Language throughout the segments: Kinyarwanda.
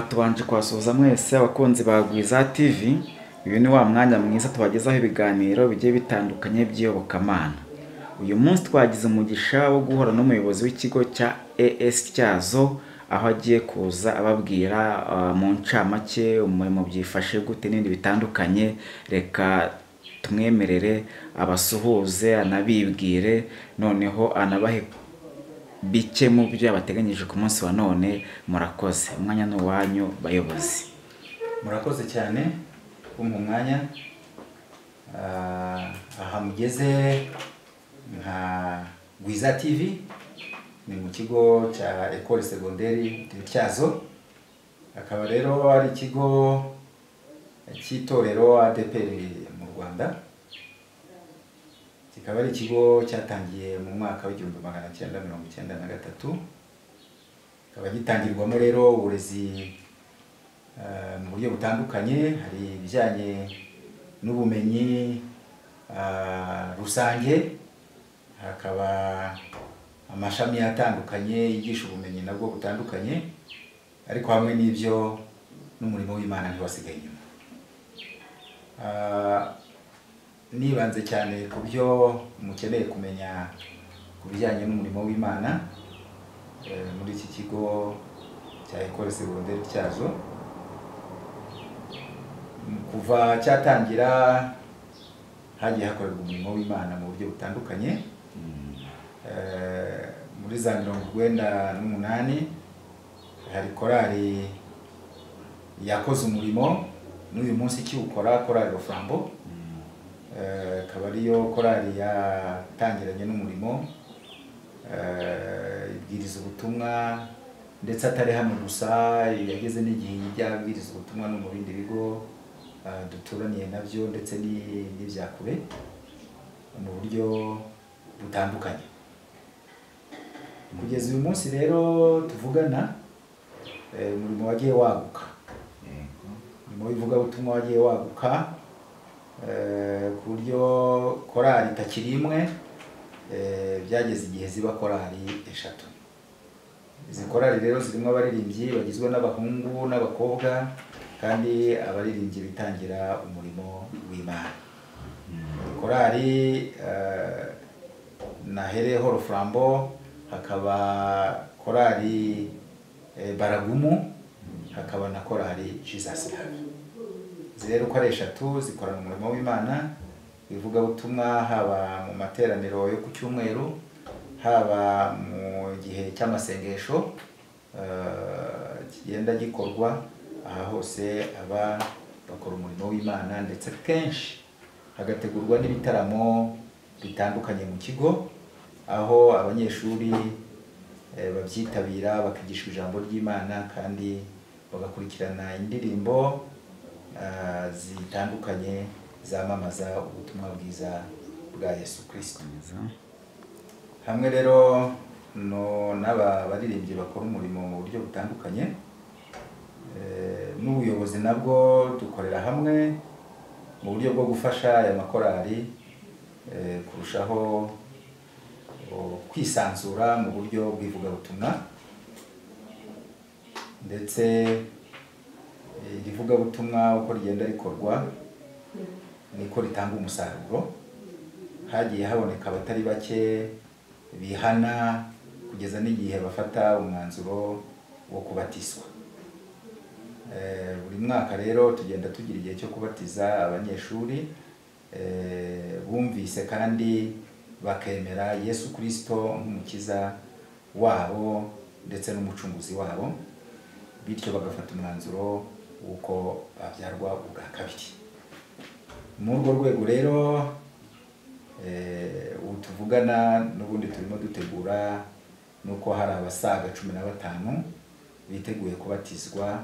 tubanje kwasuhuza mwese abakunzi ba Gwiza TV. Uyu ni wa mwanya mwiza tubagezaho ibiganiro bigiye bitandukanye by'iyobokamana. Uyu munsi twagize umugisha wo guhura n'umuyobozi w'ikigo cya AS Tyazo, aho agiye kuza ababwira mu ncamake umurimo byifashe gute n'ibindi bitandukanye. Reka tumwemerere abasuhuze, anabibwire, noneho anabahe bike mu byo yabateganyije ku munsi wa none. Murakoze, umwanya ni uwanyu bayobozi. Murakoze cyane kumpa umwanya. Aha mugeze nka Gwiza TV, ni mu kigo cya Ecole Secondaire de Tyazo. Akaba rero ari ikigo cy'itorero ADEPR mu Rwanda. Kikaba ari ikigo cyatangiye mu mwaka w'1993. Kikaba gitangirwamo rero uburezi mu buryo butandukanye. Hari ibijyanye n'ubumenyi rusange, hakaba amashami atandukanye yigisha ubumenyi nabwo butandukanye, ariko hamwe n'ibyo n'umurimo w'Imana ntiwasigaye inyuma. Nibanze cyane ku byo mukeneye kumenya ku bijyanye n'umurimo w'Imana muri iki kigo cya Ecole Secondaire Tyazo. Kuva cyatangira hagiye hakorerwa umurimo w'Imana mu buryo butandukanye. Muri za 98 hari korali yakoze umurimo, n'uyu munsi kiwukora, korali Roframbo. Akaba ariyo korali yatangiranye n'umurimo, ibwiriza ubutumwa, ndetse atari hano gusa, yageze n'igihe yabwiriza ubutumwa no mu bindi bigo duturaniye nabyo, ndetse n'ibya kure mu buryo butandukanye. Kugeza uyu munsi rero tuvugana, umurimo wagiye waguka, umurimo w'ivugabutumwa wagiye waguka ku buryo korali itakiri imwe, byageze igihe ziba korali 3. Izi korali rero zirimo abaririmbyi bagizwe n'abahungu n'abakobwa, kandi abaririmbyi bitangira umurimo w'Imana. Korali nahereho Roframbo, hakaba korali Baragumu, hakaba na korali Jesus Love. Rero uko ari 3 zikorana umurimo w'Imana, ivugabutumwa haba mu materaniro yo ku cyumweru, haba mu gihe cy'amasengesho kigenda gikorwa. Aha hose aba bakora umurimo w'Imana, ndetse kenshi hagategurwa n'ibitaramo bitandukanye mu kigo, aho abanyeshuri babyitabira bakigishwa ijambo ry'Imana, kandi bagakurikirana indirimbo zitandukanye zamamaza ubutumwa bwiza bwa Yesu Kristo. Hamwe rero n'aba baririmbyi bakora umurimo mu buryo butandukanye, n'ubuyobozi nabwo dukorera hamwe mu buryo bwo gufasha aya makorali kurushaho kwisanzura mu buryo bw'ivugabutumwa, ndetse ivugabutumwa uko rigenda rikorwa niko ritanga umusaruro. Hagiye haboneka abatari bake bihana, kugeza n'igihe bafata umwanzuro wo kubatizwa. Buri mwaka rero tugenda tugira igihe cyo kubatiza abanyeshuri bumvise kandi bakemera Yesu Kristo nk'umukiza wabo ndetse n'umucunguzi wabo, bityo bagafata umwanzuro w'uko babyarwa ubwa kabiri. Muri urwo rwego rero ubu tuvugana n'ubundi turimo dutegura nuko hari abasaga 15 biteguye kubatizwa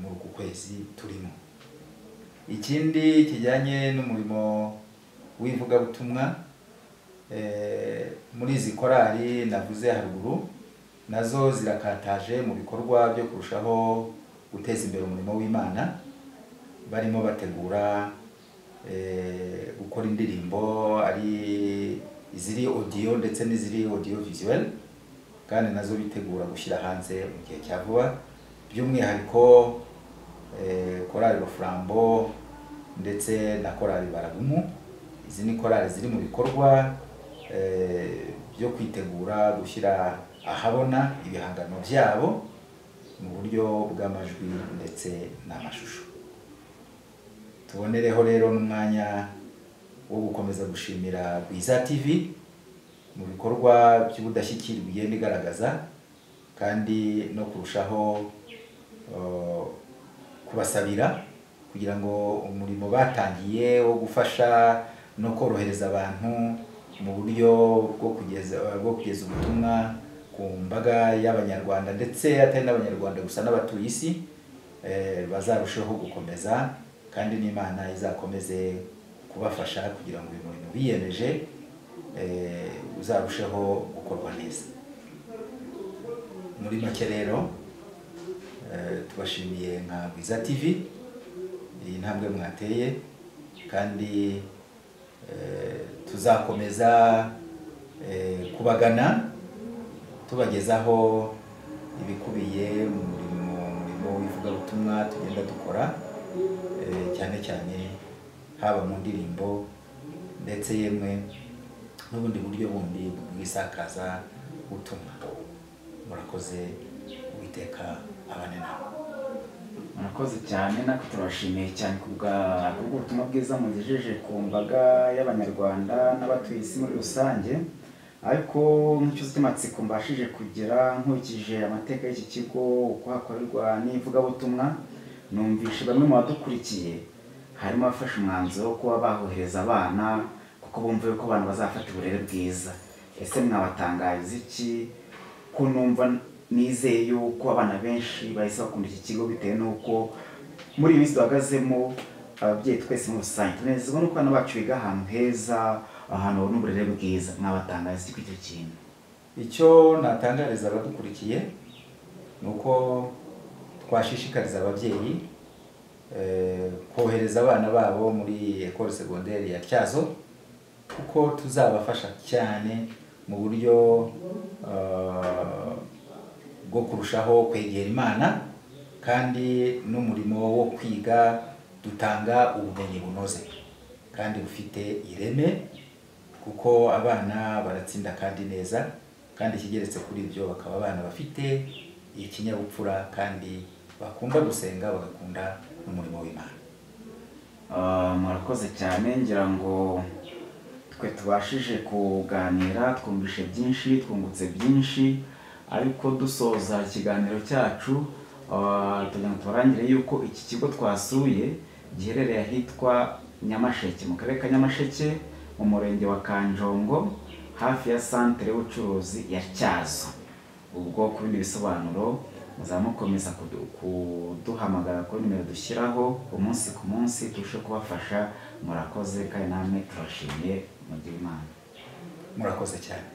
muri uku kwezi turimo. Ikindi kijyanye n'umurimo w'ivugabutumwa, muri izi korali navuze haruguru, nazo zirakataje mu bikorwa byo kurushaho guteza imbere umurimo w'Imana. Barimo bategura gukora indirimbo, ari iziri audio ndetse n'iziri audio visual, kandi nazo bitegura gushyira hanze mu gihe cya vuba. by'umwihariko korali Flambo ndetse na korali Baragumu. Izi ni korali ziri mu bikorwa byo kwitegura gushyira ahabona ibihangano byabo mu buryo bw'amajwi ndetse n'amashusho. Tubonereho rero n'umwanya wo gukomeza gushimira Bwiza TV mu bikorwa by'ubudashyikirwa igenda igaragaza, kandi no kurushaho kubasabira kugira ngo umurimo batangiye wo gufasha no korohereza abantu mu buryo bwo kugeza ubutumwa ku mbaga y'Abanyarwanda ndetse atari n'Abanyarwanda gusa n'abatuye isi, bazarushaho gukomeza, kandi n'Imana izakomeze kubafasha kugira ngo uyu murimo biyemeje uzarusheho gukorwa neza. Muri make rero tubashimiye nka Bwiza TV iyi ntambwe mwateye, kandi tuzakomeza kubagana tubagezaho ibikubiye mu murimo w'ivugabutumwa tugenda dukora, cyane cyane haba mu ndirimbo ndetse yemwe n'ubundi buryo bundi bw'isakaza butumwa. Murakoze, Uwiteka abane nawe. Murakoze cyane, natwe turabashimiye cyane kubw'ubutumwa bwiza mugejeje ku mbaga y'Abanyarwanda n'abatuye isi muri rusange. Ariko nk'icyuzi cy'amatsiko mbashije kugira nkurikije amateka y'iki kigo uko hakorerwa n'ivugabutumwa, numvishe bamwe mu badukurikiye harimo abafashe umwanzuro wo kuba bahohereza abana kuko bumva yuko abana bazafata uburere bwiza. Ese mwabatangariza iki? Ko numva nizeye yuko abana benshi bahise bakunda iki kigo bitewe n'uko muri iyi minsi duhagazemo ababyeyi twese muri rusange tunezezwa n'uko abana bacu biga ahantu heza, ahantu babona uburere bwiza. Mwabatangariza iki icyo kintu? Icyo natangariza abadukurikiye ni uko twashishikariza ababyeyi kohereza abana babo muri Ecole Secondaire ya Tyazo, kuko tuzabafasha cyane mu buryo bwo kurushaho kwegera Imana, kandi n'umurimo wo kwiga dutanga ubumenyi bunoze kandi bufite ireme, kuko abana baratsinda kandi neza, kandi ikigeretse kuri ibyo bakaba abana bafite ikinyabupfura kandi bakunda gusenga bagakunda n'umurimo w'Imana. Murakoze cyane, ngira ngo twe tubashije kuganira, twumvishe byinshi, twungutse byinshi, ariko dusoza ikiganiro cyacu tugira ngo tubarangire yuko iki kigo twasuye giherereye ahitwa Nyamasheke, mu karere ka Nyamasheke, mu murenge wa Kanjongo, hafi ya santere y'ubucuruzi ya Tyazo. Ubwo ku bindi bisobanuro muzamukomeza kuduhamagara kuri nimero dushyiraho umunsi ku munsi turushe kubafasha. Murakoze, kandi namwe turashimiye, mugire Imana. Murakoze cyane.